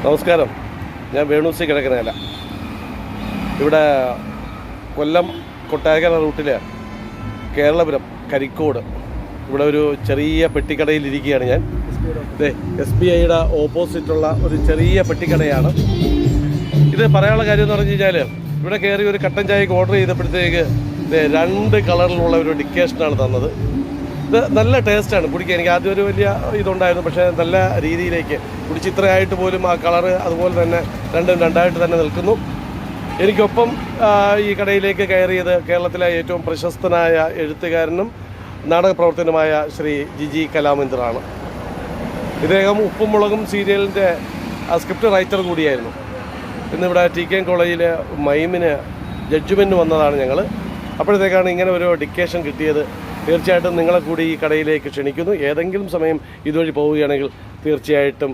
നമസ്കാരം, ഞാൻ വേണൂസി കിഴക്കനേല. ഇവിടെ കൊല്ലം കൊട്ടാരക്കര റൂട്ടിൽ കേരളപുരം കരിക്കോട് ഇവിടെ ഒരു ചെറിയ പെട്ടിക്കടയിലിരിക്കുകയാണ് ഞാൻ. SBIയുടെ ഓപ്പോസിറ്റുള്ള ഒരു ചെറിയ പെട്ടിക്കടയാണ് ഇത്. പറയാനുള്ള കാര്യം എന്ന് പറഞ്ഞു കഴിഞ്ഞാൽ, ഇവിടെ കയറി ഒരു കട്ടൻ ചായക്ക് ഓർഡർ ചെയ്തപ്പോഴത്തേക്ക് 2 കളറിലുള്ള ഒരു ഡിക്കേഷനാണ് തന്നത്. ഇത് നല്ല ടേസ്റ്റാണ് കുടിക്കാൻ. എനിക്ക് ആദ്യം ഒരു വലിയ ഇതുണ്ടായിരുന്നു, പക്ഷേ നല്ല രീതിയിലേക്ക് കുടിച്ച് ഇത്രയായിട്ട് പോലും ആ കളറ് അതുപോലെ തന്നെ രണ്ടും രണ്ടായിട്ട് തന്നെ നിൽക്കുന്നു. എനിക്കൊപ്പം ഈ കടയിലേക്ക് കയറിയത് കേരളത്തിലെ ഏറ്റവും പ്രശസ്തനായ എഴുത്തുകാരനും നാടകപ്രവർത്തകനുമായ ശ്രീ ജിജി കലാമന്ദിറാണ്. ഇദ്ദേഹം ഉപ്പും മുളകും സീരിയലിൻ്റെ സ്ക്രിപ്റ്റ് റൈറ്റർ കൂടിയായിരുന്നു. ഇന്നിവിടെ TKM കോളേജിൽ മൈമിന് ജഡ്ജ്മെൻറ്റ് വന്നതാണ് ഞങ്ങൾ. അപ്പോഴത്തേക്കാണ് ഇങ്ങനെ ഒരു ഡിക്കേഷൻ കിട്ടിയത്. തീർച്ചയായിട്ടും നിങ്ങളെ കൂടി ഈ കടയിലേക്ക് ക്ഷണിക്കുന്നു. ഏതെങ്കിലും സമയം ഇതുവഴി പോവുകയാണെങ്കിൽ തീർച്ചയായിട്ടും